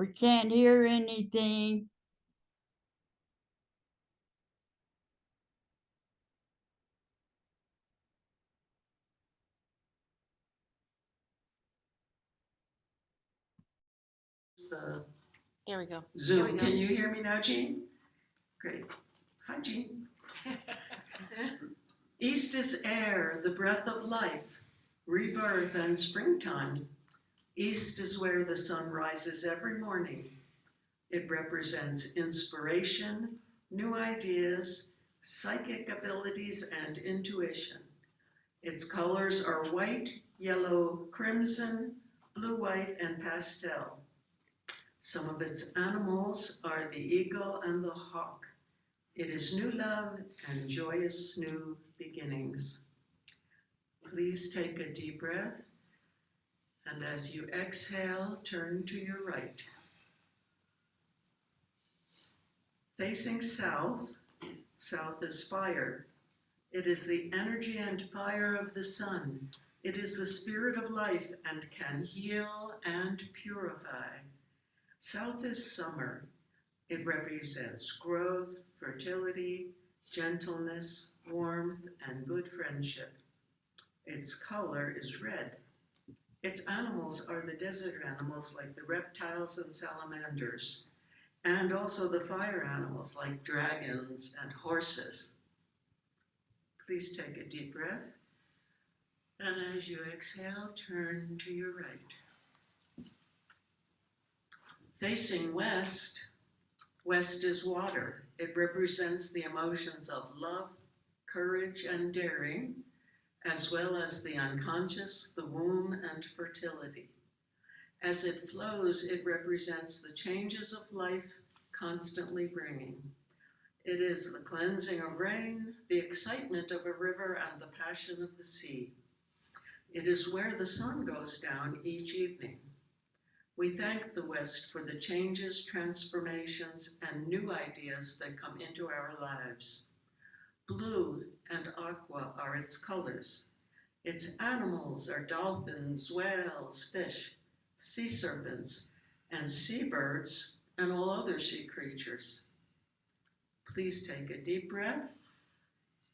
We can't hear anything. The There we go. Zoom. Can you hear me now, Jean? Great. Hi, Jean. East is air, the breath of life, rebirth and springtime. East is where the sun rises every morning. It represents inspiration, new ideas, psychic abilities, and intuition. Its colors are white, yellow, crimson, blue-white, and pastel. Some of its animals are the eagle and the hawk. It is new love and joyous new beginnings. Please take a deep breath, and as you exhale, turn to your right. Facing south, south is fire. It is the energy and fire of the sun. It is the spirit of life and can heal and purify. South is summer. It represents growth, fertility, gentleness, warmth, and good friendship. Its color is red. Its animals are the desert animals like the reptiles and salamanders, and also the fire animals like dragons and horses. Please take a deep breath, and as you exhale, turn to your right. Facing west, west is water. It represents the emotions of love, courage, and daring, as well as the unconscious, the womb, and fertility. As it flows, it represents the changes of life constantly bringing. It is the cleansing of rain, the excitement of a river, and the passion of the sea. It is where the sun goes down each evening. We thank the West for the changes, transformations, and new ideas that come into our lives. Blue and aqua are its colors. Its animals are dolphins, whales, fish, sea serpents, and seabirds, and all other sea creatures. Please take a deep breath,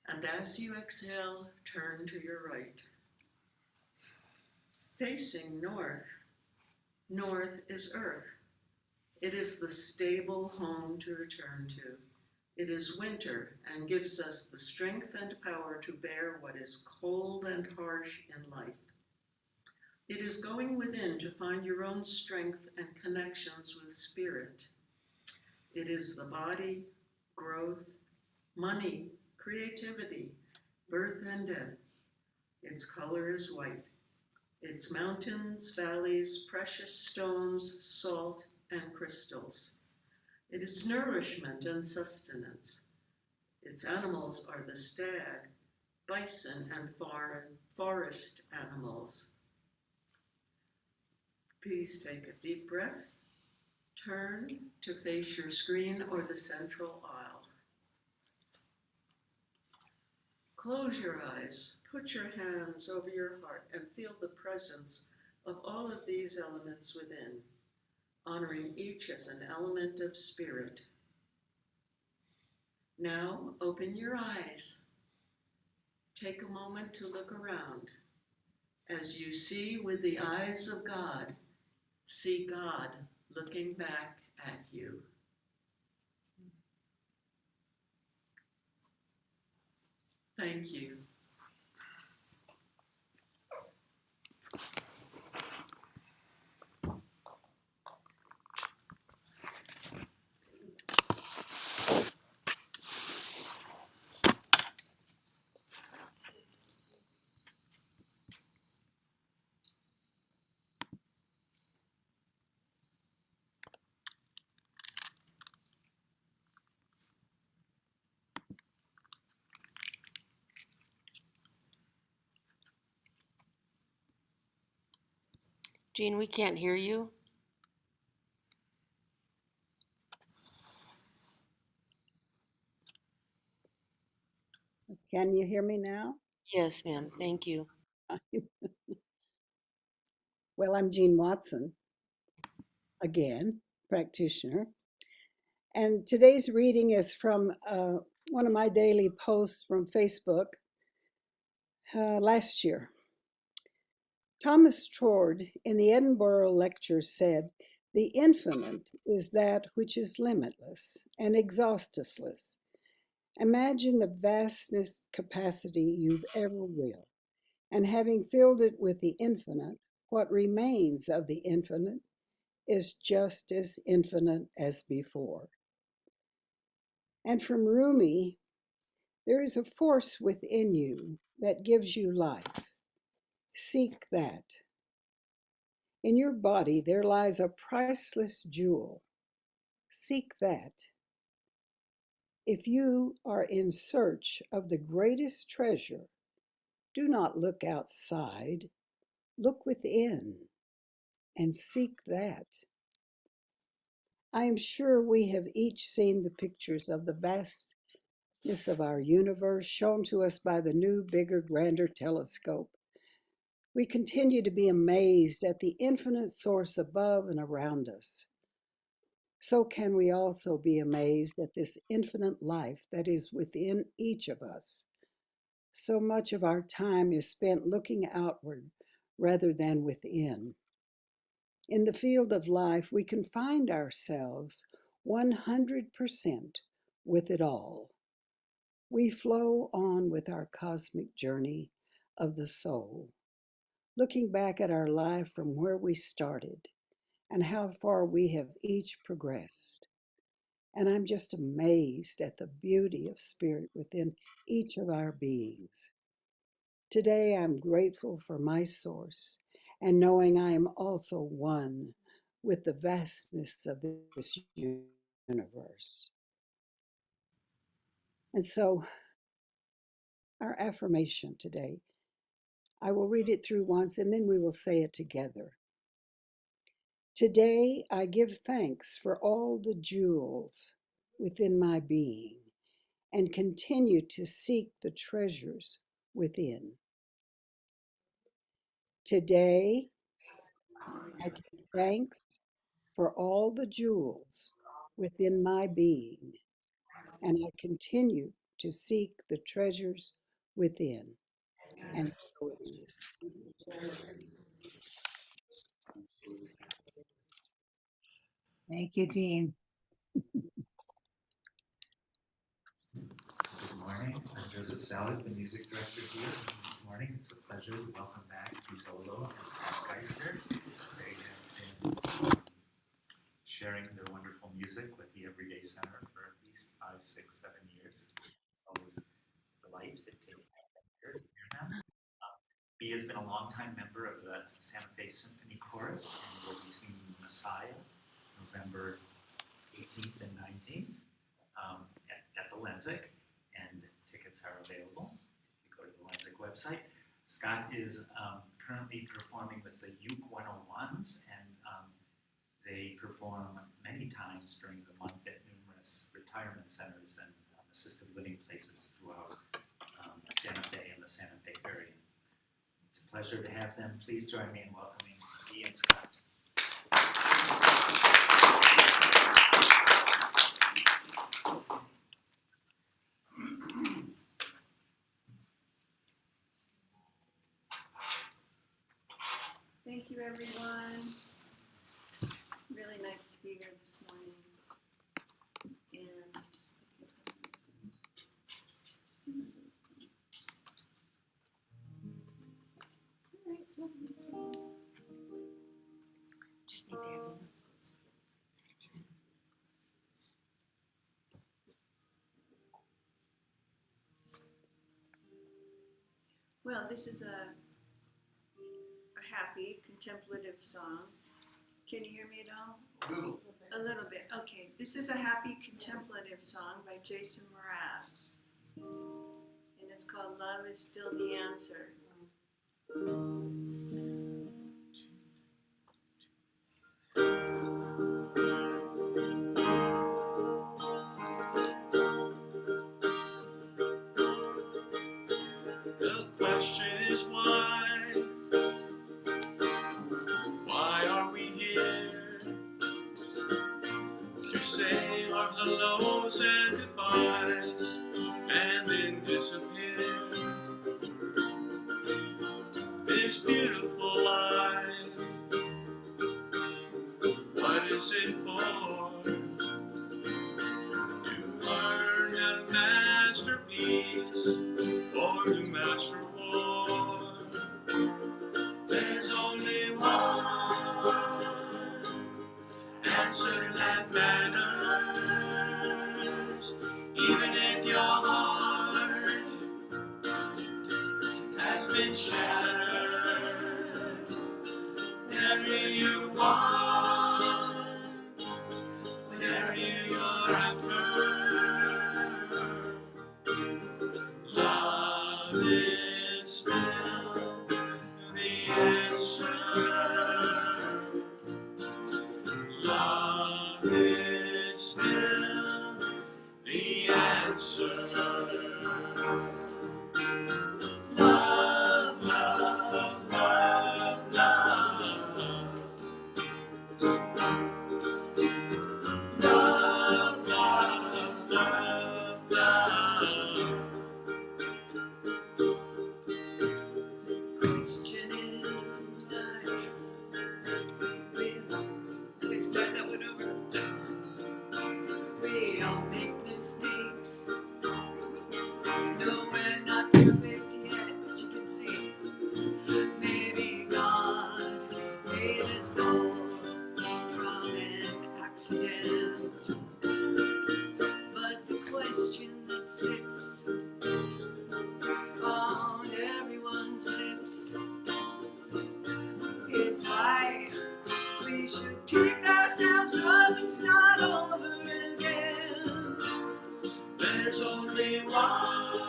and as you exhale, turn to your right. Facing north, north is earth. It is the stable home to return to. It is winter and gives us the strength and power to bear what is cold and harsh in life. It is going within to find your own strength and connections with spirit. It is the body, growth, money, creativity, birth and death. Its color is white. Its mountains, valleys, precious stones, salt, and crystals. It is nourishment and sustenance. Its animals are the stag, bison, and forest animals. Please take a deep breath. Turn to face your screen or the central aisle. Close your eyes, put your hands over your heart, and feel the presence of all of these elements within, honoring each as an element of spirit. Now open your eyes. Take a moment to look around. As you see with the eyes of God, see God looking back at you. Thank you. Jean, we can't hear you. Can you hear me now? Yes, ma'am. Thank you. Well, I'm Jean Watson again. practitioner. And today's reading is from one of my daily posts from Facebook last year. Thomas Trord in the Edinburgh Lecture said, "The infinite is that which is limitless and exhaustless. Imagine the vastness capacity you've ever will, and having filled it with the infinite, what remains of the infinite is just as infinite as before." And from Rumi, there is a force within you that gives you life. Seek that. In your body, there lies a priceless jewel. Seek that. If you are in search of the greatest treasure, do not look outside, look within and seek that. I am sure we have each seen the pictures of the vastness of our universe shown to us by the new, bigger, grander telescope. We continue to be amazed at the infinite source above and around us. So can we also be amazed at this infinite life that is within each of us. So much of our time is spent looking outward rather than within. In the field of life, we can find ourselves 100% with it all. We flow on with our cosmic journey of the soul, looking back at our life from where we started and how far we have each progressed. And I'm just amazed at the beauty of spirit within each of our beings. Today, I'm grateful for my source and knowing I am also one with the vastness of this universe. And so, our affirmation today, I will read it through once and then we will say it together. Today, I give thanks for all the jewels within my being and continue to seek the treasures within. Today, I give thanks for all the jewels within my being, and I continue to seek the treasures within. And so it is. Thank you, Jean. Good morning. I'm Joseph Salad, the music director here. This morning, it's a pleasure to welcome back Isolo and Scott Geister. They have been sharing their wonderful music with the Everyday Center for at least 5, 6, 7 years. It's always a delight to take here to hear them. Bea has been a longtime member of the Santa Fe Symphony Chorus and will be singing Messiah November 18th and 19th at the Lensic. And tickets are available if you go to the Lensic website. Scott is currently performing with the Uke 101s, and they perform many times during the month at numerous retirement centers and assisted living places throughout Santa Fe and the Santa Fe area. It's a pleasure to have them. Please join me in welcoming Bea and Scott. Thank you, everyone. Really nice to be here this morning. And just Just need to have you. well, this is a happy contemplative song. Can you hear me at all? A little bit. Okay. This is a happy contemplative song by Jason Mraz. And it's called Love is Still the Answer. The question is why? Why are we here? hellos and goodbyes, and then disappear. This beautiful life, what is it for? To learn how to master peace or to master war. There's only one answer that matters, even if your heart has been shattered. Whatever you want, whatever you're after, love is still the answer. Love is still the answer. Love, love, love, love. Love, love, love, love. Question is mine. Let me start that one over. We all make mistakes. No, we're not perfect yet, as you can see. Maybe God made us all from an accident. But the question that sits on everyone's lips is why we should pick ourselves up and start over again. There's only one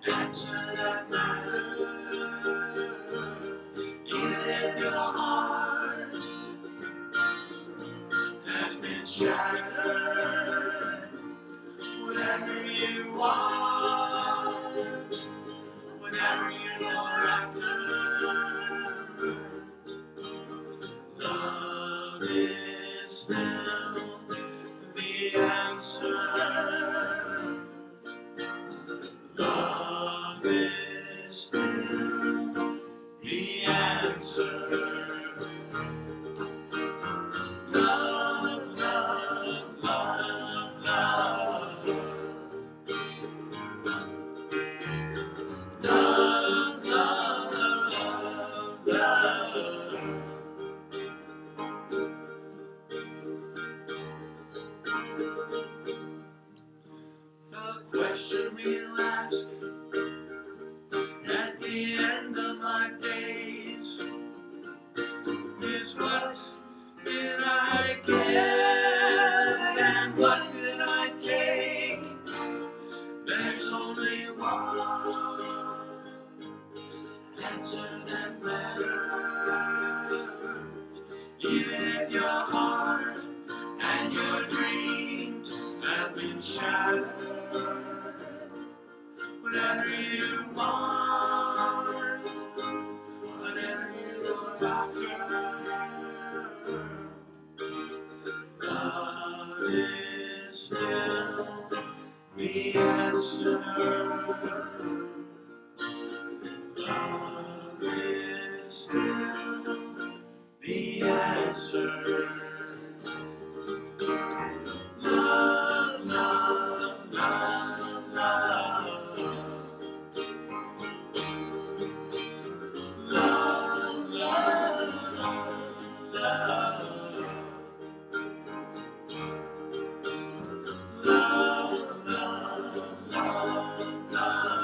answer that matters, even if your heart has been shattered. Whatever you want, whatever you're after, love is still the answer. Love is still the answer. Love, love, love, love. Love, love, love, love. The question we'll ask at the end of our days is, what did I get and what did I take? There's only one answer that matters, even if your heart and your dreams have been shattered. Whatever you want, whatever you're after, love is still the answer. Love is still the answer. Love, love, love, love. Love, love, love. Love, love, love, love.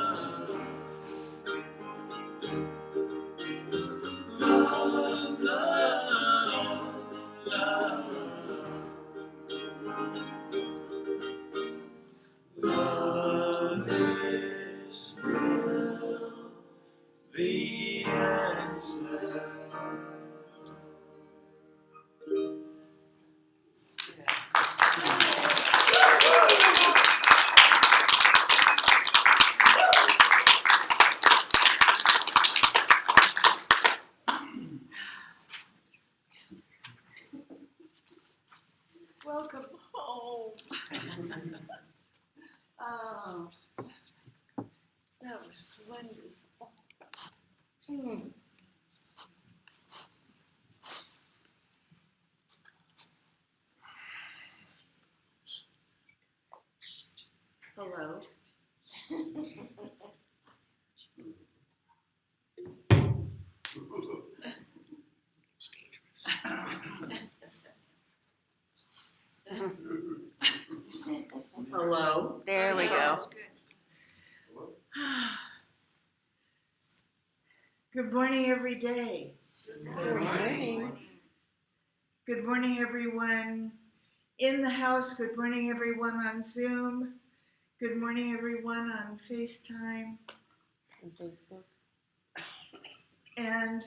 Welcome home. Oh, that was wonderful. Hello. Hello. There we Okay, go. that's good. Good morning, every day. Good morning. Good morning, everyone in the house. Good morning, everyone on Zoom. Good morning, everyone on FaceTime. On Facebook. And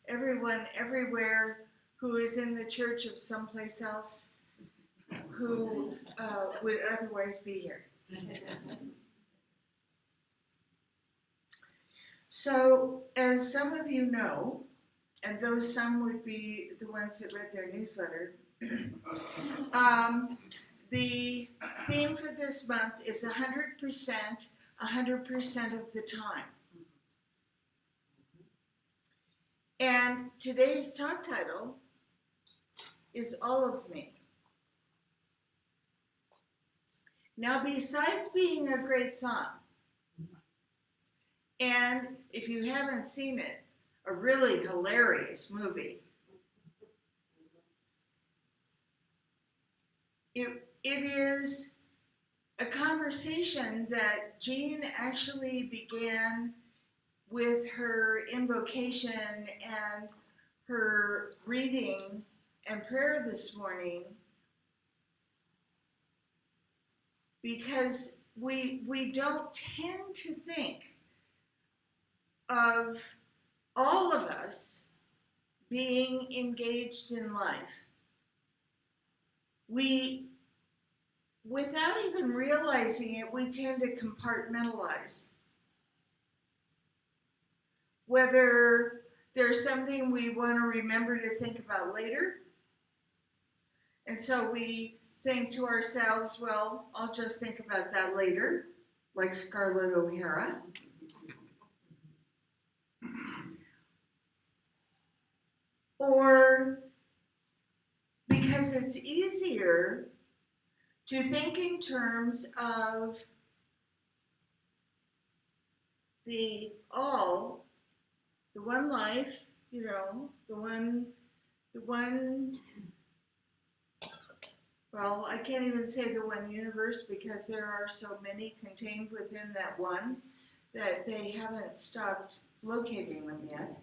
everyone everywhere who is in the church of someplace else who would otherwise be here. So, as some of you know, and those some would be the ones that read their newsletter, the theme for this month is 100% of the time. And today's talk title is All of Me. Now, besides being a great song, and if you haven't seen it, a really hilarious movie, it is a conversation that Jean actually began with her invocation and her reading and prayer this morning, because we don't tend to think of all of us being engaged in life. We, without even realizing it, we tend to compartmentalize. Whether there's something we want to remember to think about later, and so we think to ourselves, well, I'll just think about that later, like Scarlett O'Hara. Or because it's easier to think in terms of the all, the one life, you know, the one, well, I can't even say the one universe because there are so many contained within that one that they haven't stopped locating them yet.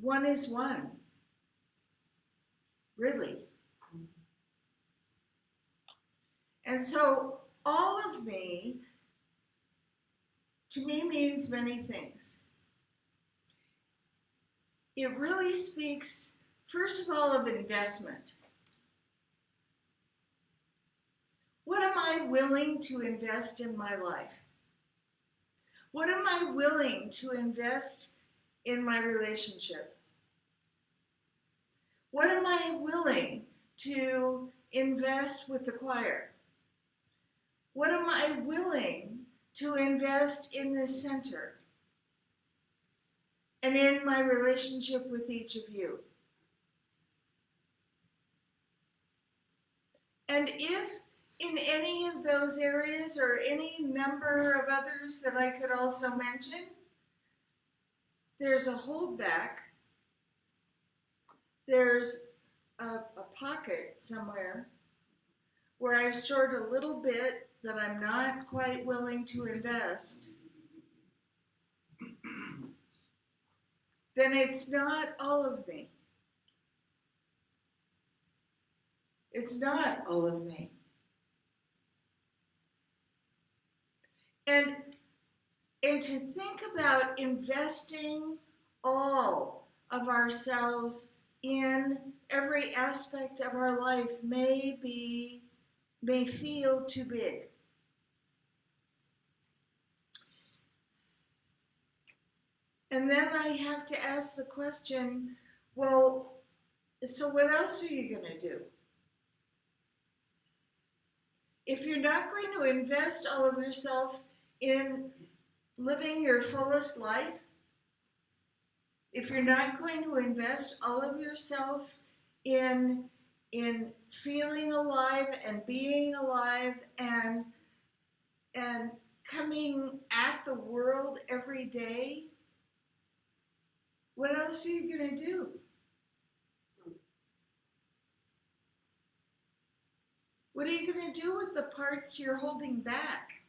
One is one, really. And so all of me, to me, means many things. It really speaks, first of all, of investment. What am I willing to invest in my life? What am I willing to invest in my relationship? What am I willing to invest with the choir? What am I willing to invest in this center and in my relationship with each of you? And if in any of those areas or any number of others that I could also mention, there's a holdback, there's a pocket somewhere where I've stored a little bit that I'm not quite willing to invest, then it's not all of me. It's not all of me. And to think about investing all of ourselves in every aspect of our life may feel too big. And then I have to ask the question, Well, so what else are you going to do? If you're not going to invest all of yourself in living your fullest life, if you're not going to invest all of yourself in feeling alive and being alive and coming at the world every day, what else are you going to do? What are you going to do with the parts you're holding back?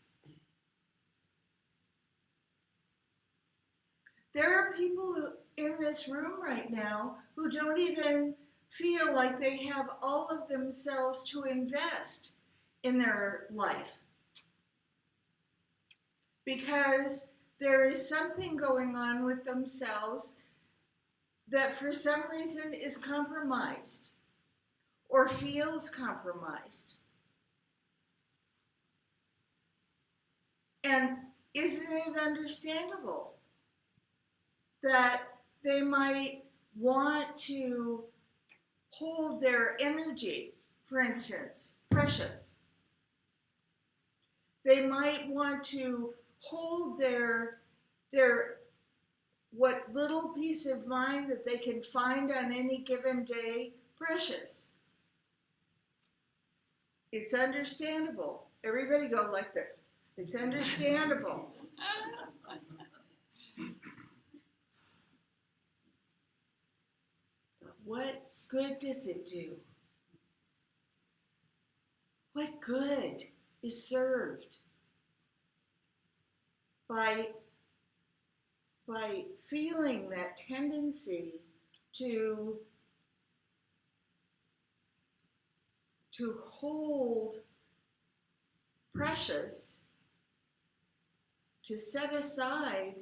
There are people in this room right now who don't even feel like they have all of themselves to invest in their life, because there is something going on with themselves that for some reason is compromised or feels compromised. And isn't it understandable that they might want to hold their energy, for instance, precious? They might want to hold their what little peace of mind that they can find on any given day precious. It's understandable. Everybody go like this. It's understandable. But what good does it do? What good is served by feeling that tendency to hold precious, to set aside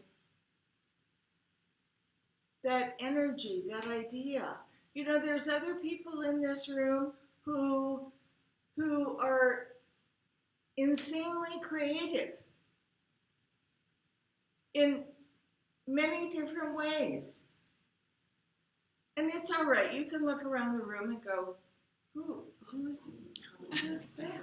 that energy, that idea? You know, there's other people in this room who are insanely creative in many different ways. And it's all right. You can look around the room and go, who's that?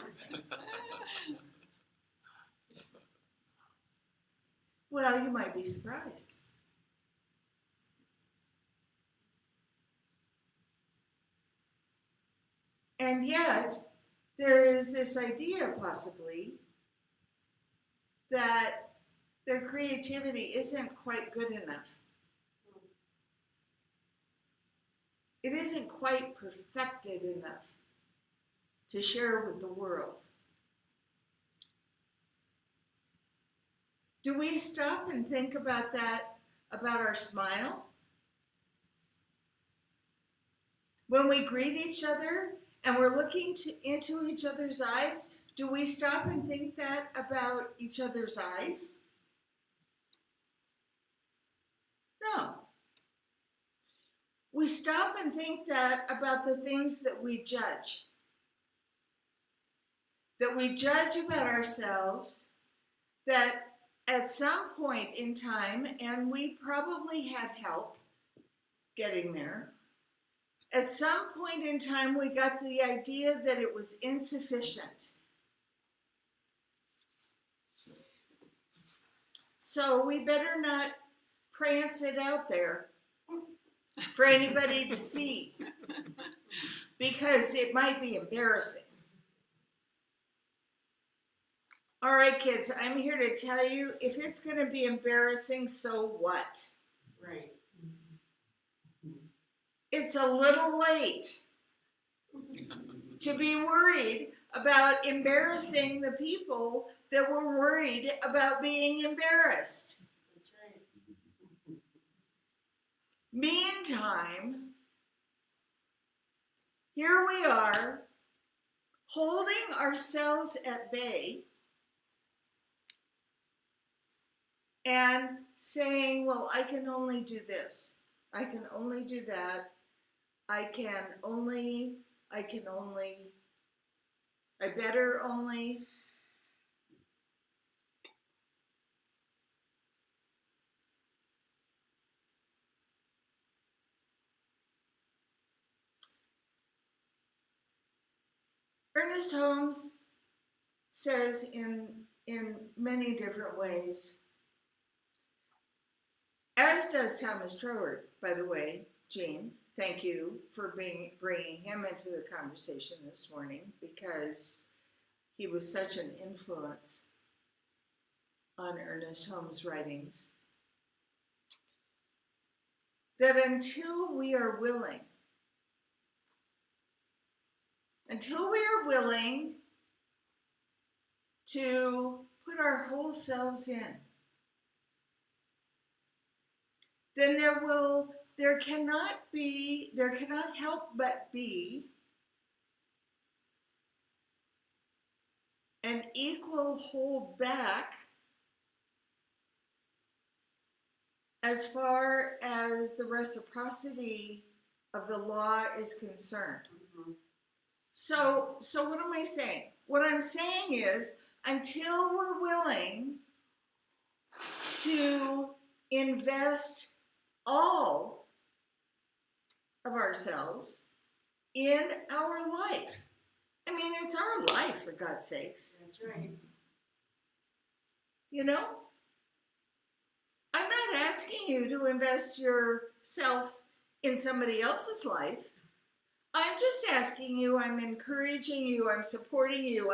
Well, you might be surprised. And yet, there is this idea, possibly, that their creativity isn't quite good enough. It isn't quite perfected enough to share with the world. Do we stop and think about that, about our smile? When we greet each other and we're looking into each other's eyes, do we stop and think that about each other's eyes? No. We stop and think that about the things that we judge. That we judge about ourselves, that at some point in time, and we probably had help getting there, at some point in time we got the idea that it was insufficient. So we better not prance it out there for anybody to see, because it might be embarrassing. All right, kids, I'm here to tell you, if it's going to be embarrassing, so what? Right. It's a little late to be worried about embarrassing the people that were worried about being embarrassed. That's right. Meantime, here we are, holding ourselves at bay and saying, well, I can only do this. I can only do that. I better only. Ernest Holmes says in many different ways, as does Thomas Troward, by the way, Jean, thank you for bringing him into the conversation this morning, because he was such an influence on Ernest Holmes' writings, that until we are willing to put our whole selves in, then there cannot help but be an equal hold back as far as the reciprocity of the law is concerned. So what am I saying? What I'm saying is, until we're willing to invest all of ourselves in our life. I mean, it's our life, for God's sakes. That's right. You know? I'm not asking you to invest yourself in somebody else's life. I'm just asking you, I'm encouraging you, I'm supporting you,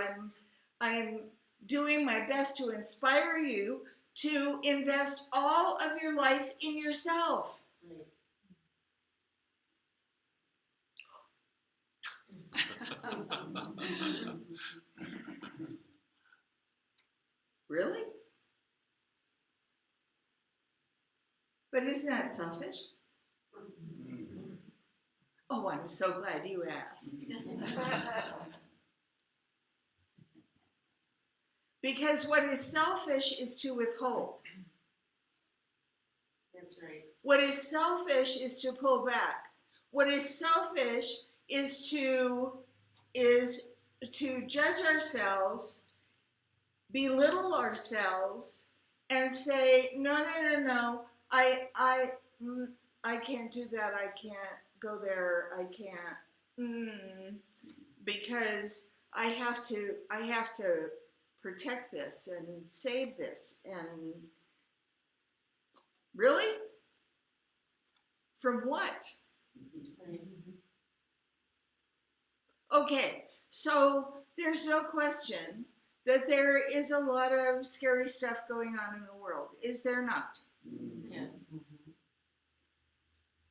I'm doing my best to inspire you to invest all of your life in yourself. Right. Really? But isn't that selfish? Oh, I'm so glad you asked. Because what is selfish is to withhold. That's right. What is selfish is to pull back. What is selfish is to judge ourselves, belittle ourselves, and say, no, I can't do that. I can't go there. I can't, because I have to protect this and save this. And really? From what? Right. Okay, so there's no question that there is a lot of scary stuff going on in the world, is there not? Yes.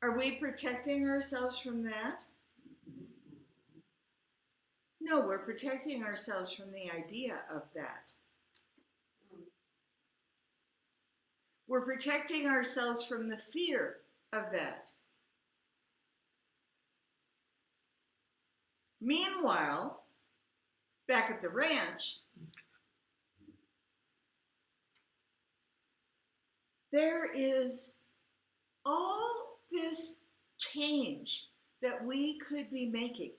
Are we protecting ourselves from that? No, we're protecting ourselves from the idea of that. We're protecting ourselves from the fear of that. Meanwhile, back at the ranch, there is all this change that we could be making,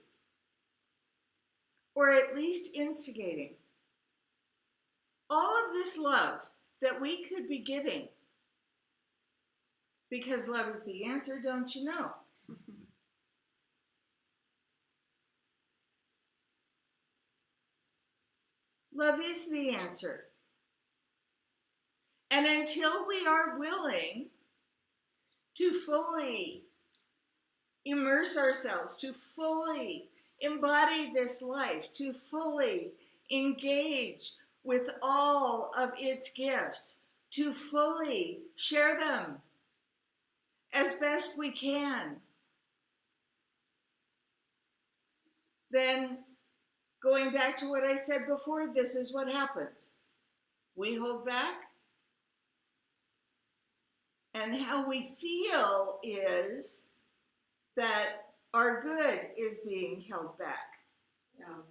or at least instigating. All of this love that we could be giving, because love is the answer, don't you know? Love is the answer. And until we are willing to fully immerse ourselves, to fully embody this life, to fully engage with all of its gifts, to fully share them as best we can, then going back to what I said before, this is what happens. We hold back, and how we feel is that our good is being held back. Yeah.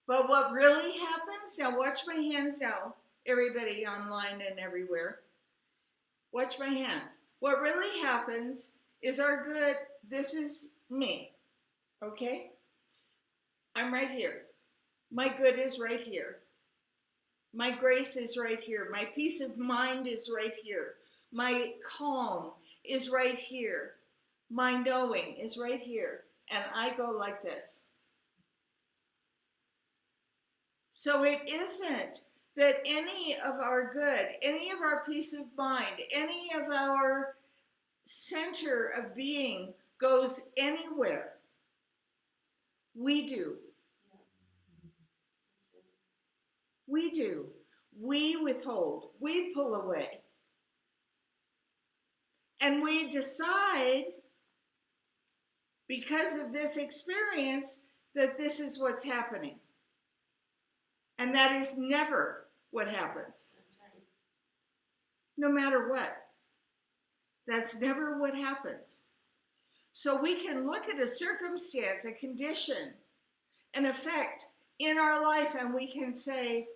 But what really happens, now watch my hands now, everybody online and everywhere. Watch my hands. What really happens is our good, this is me, okay? I'm right here. My good is right here. My grace is right here. My peace of mind is right here. My calm is right here. My knowing is right here. and I go like this. So it isn't that any of our good, any of our peace of mind, any of our center of being goes anywhere. We do. We do. We withhold. We pull away. And we decide, because of this experience, that this is what's happening. And that is never what happens. That's right. No matter what. That's never what happens. So we can look at a circumstance, a condition, an effect in our life, and we can say,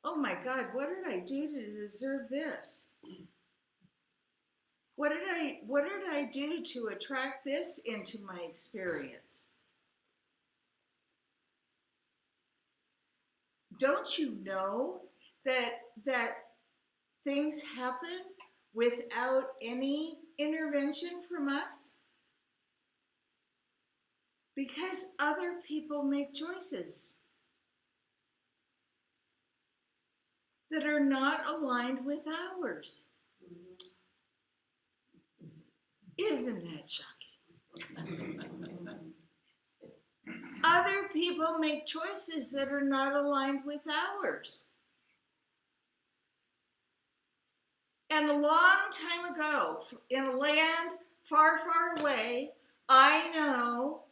oh my God, what did I do to deserve this? What did I do to attract this into my experience? Don't you know that things happen without any intervention from us? Because other people make choices that are not aligned with ours. Isn't that shocking? Other people make choices that are not aligned with ours. And a long time ago, in a land far, far away, I know,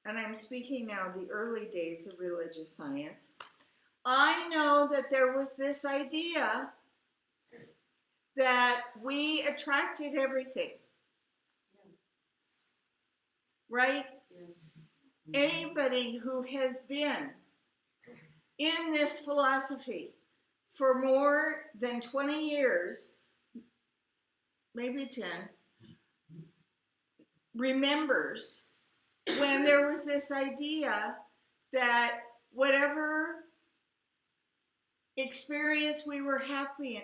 and I'm speaking now of the early days of religious science, I know that there was this idea that we attracted everything. Right? Yes. Anybody who has been in this philosophy for more than 20 years, maybe 10, remembers when there was this idea that whatever experience we were having,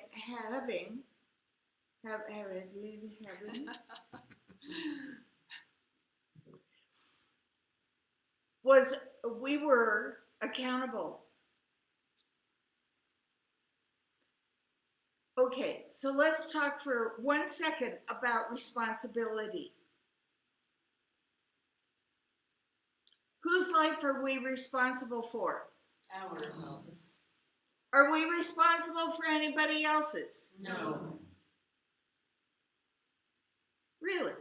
was we were accountable. Okay, so let's talk for 1 second about responsibility. Whose life are we responsible for? Ours. Are we responsible for anybody else's? No. Really?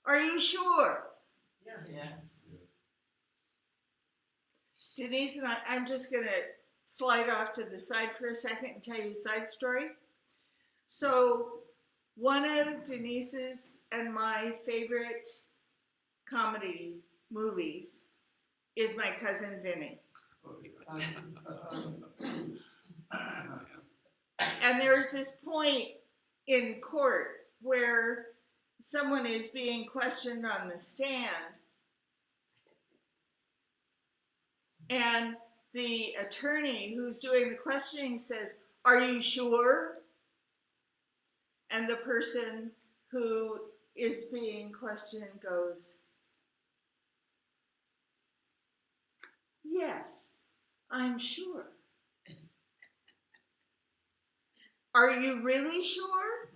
Are you sure? Yeah. Denise and I'm just going to slide off to the side for a second and tell you a side story. So one of Denise's and my favorite comedy movies is My Cousin Vinny. And there's this point in court where someone is being questioned on the stand, and the attorney who's doing the questioning says, "Are you sure?" And the person who is being questioned goes, "Yes, I'm sure." "Are you really sure?"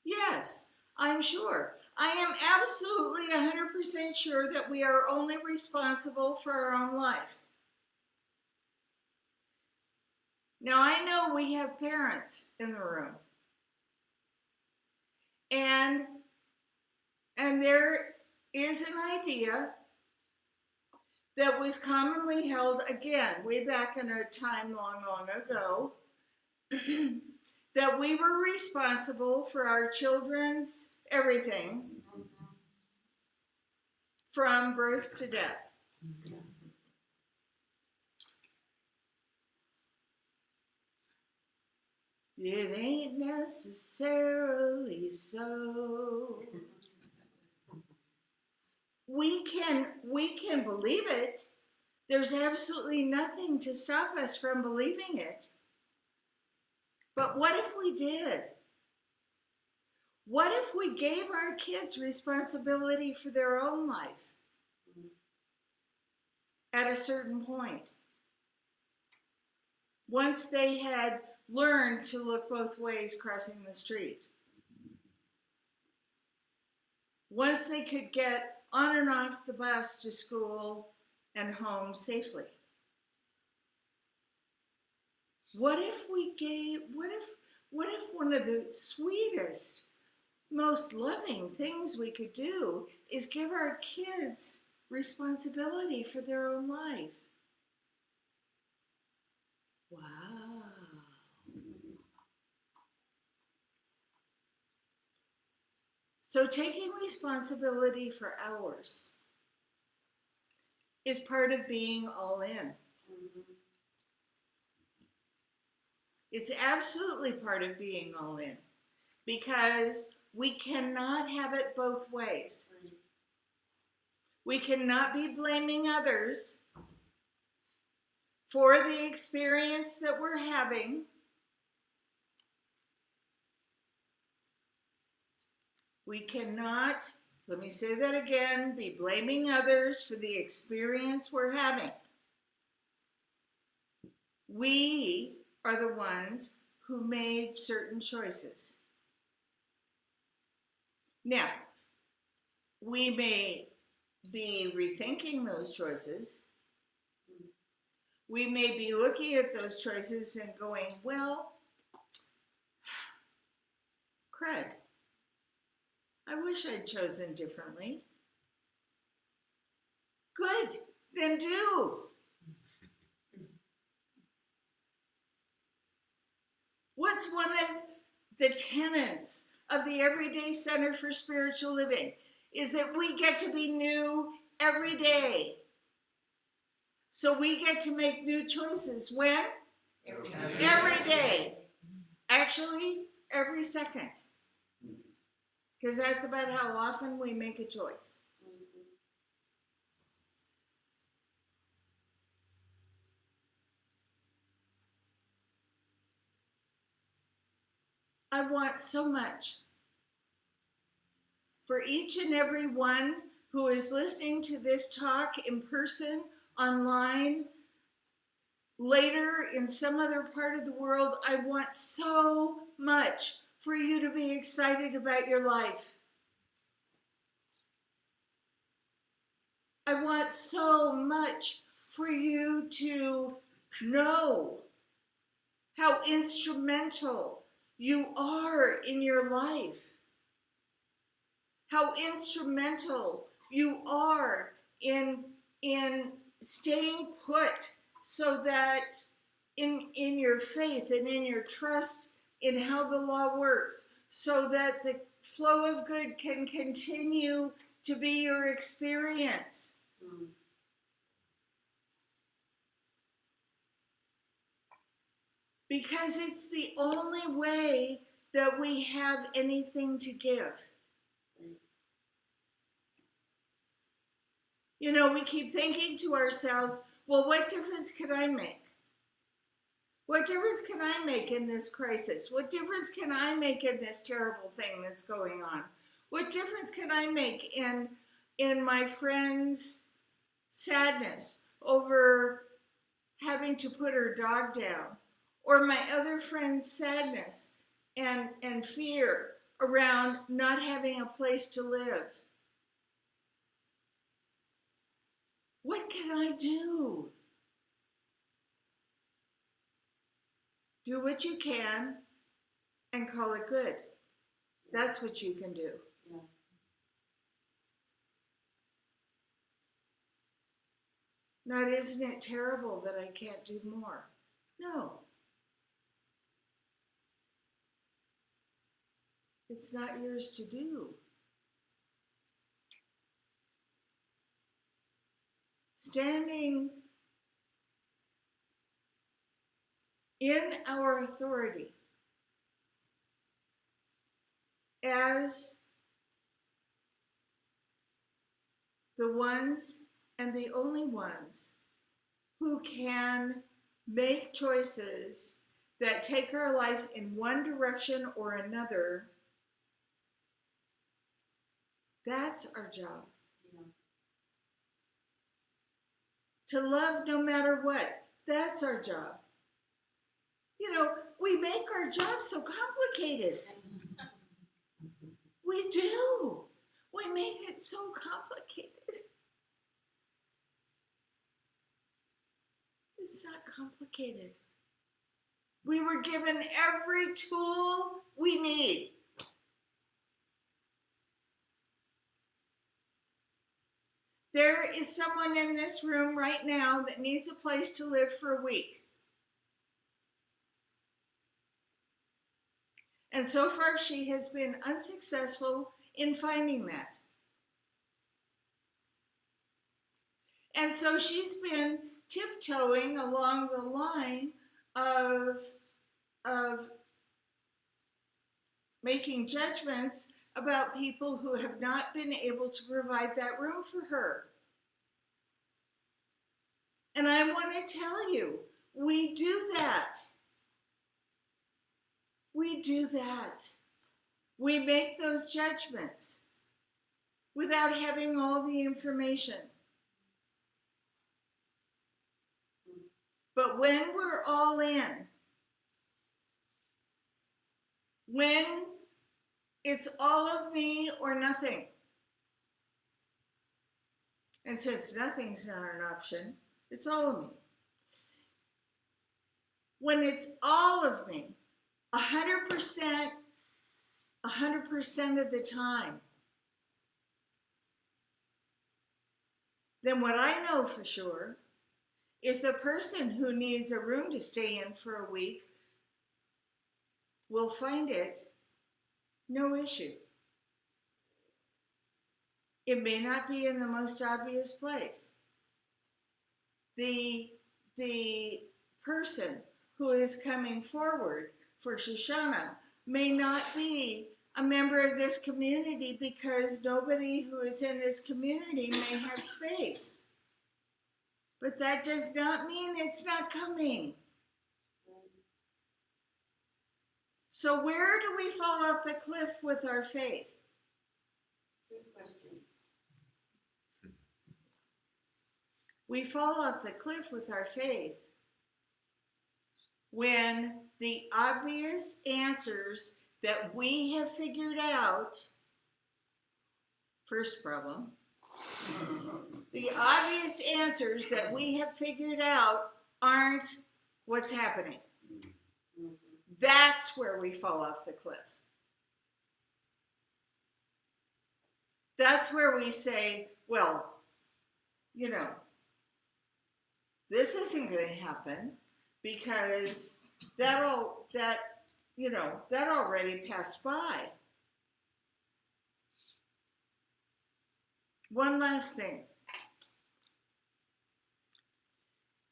"Yes, I'm sure. I am absolutely 100% sure that we are only responsible for our own life." Now, I know we have parents in the room. And there is an idea that was commonly held, again, way back in a time long, long ago, that we were responsible for our children's everything from birth to death. It ain't necessarily so. We can believe it. There's absolutely nothing to stop us from believing it. But what if we did? What if we gave our kids responsibility for their own life at a certain point? Once they had learned to look both ways crossing the street. Once they could get on and off the bus to school and home safely. What if one of the sweetest, most loving things we could do is give our kids responsibility for their own life? Wow. So taking responsibility for ours is part of being all in. It's absolutely part of being all in, because we cannot have it both ways. We cannot be blaming others for the experience that we're having. We cannot, let me say that again, be blaming others for the experience we're having. We are the ones who made certain choices. Now, we may be rethinking those choices. We may be looking at those choices and going, well, crud. I wish I'd chosen differently. Good, then do. What's one of the tenets of the Everyday Center for Spiritual Living? Is that we get to be new every day. So we get to make new choices. When? Every day. Actually, every second. Because that's about how often we make a choice. I want so much for each and every one who is listening to this talk in person, online, later in some other part of the world. I want so much for you to be excited about your life. I want so much for you to know how instrumental you are in your life. How instrumental you are in staying put, so that in your faith and in your trust in how the law works, so that the flow of good can continue to be your experience. Because it's the only way that we have anything to give. You know, we keep thinking to ourselves, well, what difference can I make? What difference can I make in this crisis? What difference can I make in this terrible thing that's going on? What difference can I make in my friend's sadness over having to put her dog down? Or my other friend's sadness and fear around not having a place to live? What can I do? Do what you can and call it good. That's what you can do. Yeah. Not, isn't it terrible that I can't do more? No. It's not yours to do. Standing in our authority as the ones and the only ones who can make choices that take our life in one direction or another That's our job. To love no matter what. That's our job. You know, we make our job so complicated. We do. We make it so complicated. It's not complicated. We were given every tool we need. There is someone in this room right now that needs a place to live for a week. And so far, she has been unsuccessful in finding that. And so she's been tiptoeing along the line of making judgments about people who have not been able to provide that room for her. And I want to tell you, we do that. We do that. We make those judgments without having all the information. But when we're all in, when it's all of me or nothing, and since nothing's not an option, it's all of me. When it's all of me, 100% of the time, then what I know for sure is the person who needs a room to stay in for a week will find it no issue. It may not be in the most obvious place. The person who is coming forward for Shoshana may not be a member of this community because nobody who is in this community may have space. But that does not mean it's not coming. So where do we fall off the cliff with our faith? Good question. We fall off the cliff with our faith when the obvious answers that we have figured out, first problem, the obvious answers that we have figured out aren't what's happening. That's where we fall off the cliff. That's where we say, well, you know, this isn't going to happen because that already passed by. One last thing.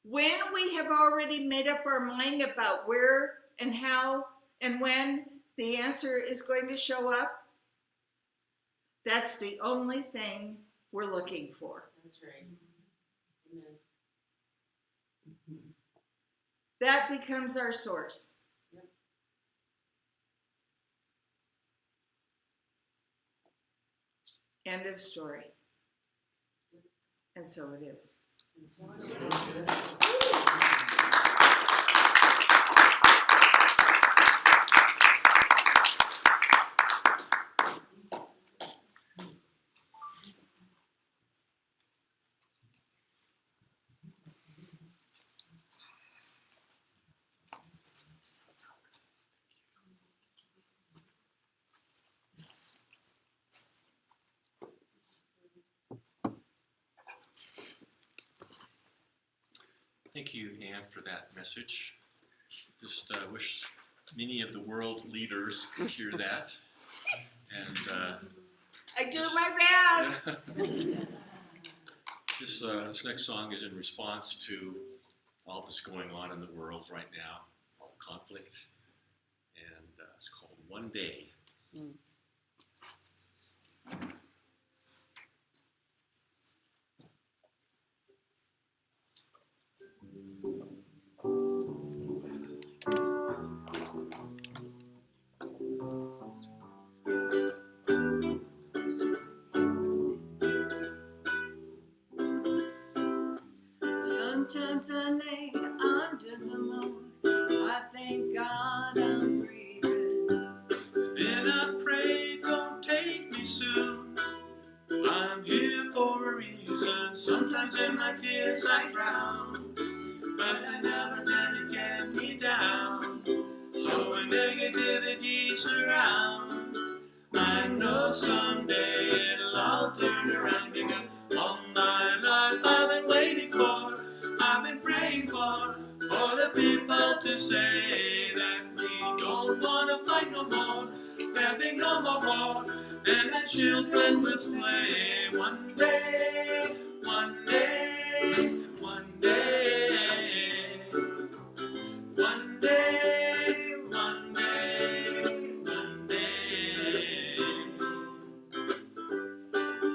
When we have already made up our mind about where and how and when the answer is going to show up, that's the only thing we're looking for. That's right. Amen. That becomes our source. Yep. End of story. And so it is. And so it is. Thank you, Anne, for that message. Just wish many of the world leaders could hear that. And I do my best. this next song is in response to all that's going on in the world right now, all the conflict, and it's called One Day. Sometimes I lay under the moon. I thank God I'm breathing. Then I pray, don't take me soon. I'm here for a reason. Sometimes in my tears I drown, but I never let it get me down. So when negativity surrounds, I know someday it'll all turn around. Because all my life I've been waiting for, I've been praying for the people to say that we don't wanna fight no more. There'll be no more war, and the children will play one day, one day, one day, one day, one day, one day.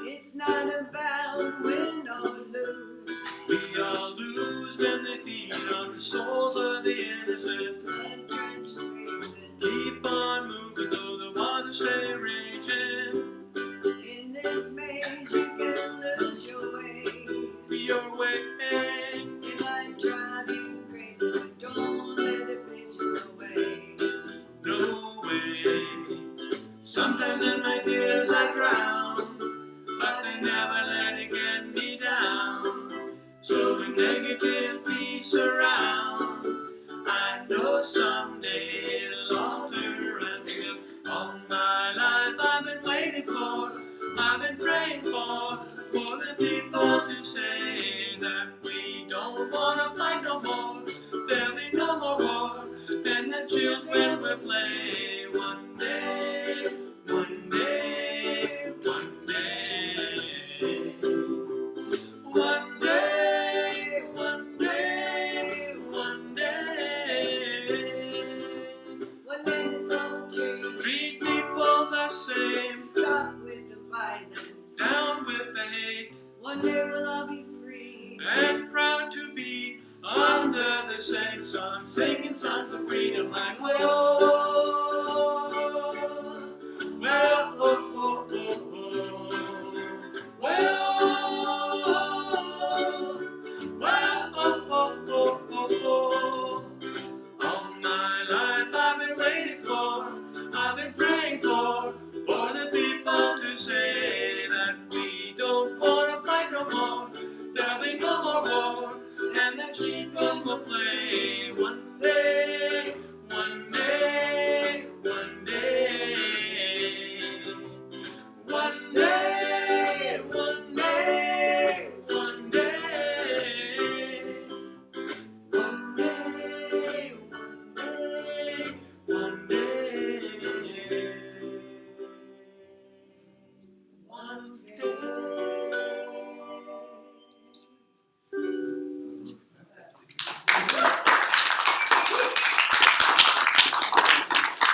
It's not about win or lose. We all lose when they feed on the souls of the innocent. Blood drenched breathing. Keep on moving though the waters stay raging. In this maze you can lose your way. Your way, It might drive you crazy, but don't let it fade you away. no way. Sometimes in my tears I drown, but they never let it get me down. So when negativity surrounds, I know someday it'll all turn around. Because all my life I've been waiting for, I've been praying for the people to say that we don't wanna fight no more. There'll be no more war, and the children will play one day, one day, one day. One day, one day, one day. One day this all change. Treat people the same, Stop with the violence. down with the hate, One day we'll all be free. and proud to be under the same sun, singing songs of freedom like whoa.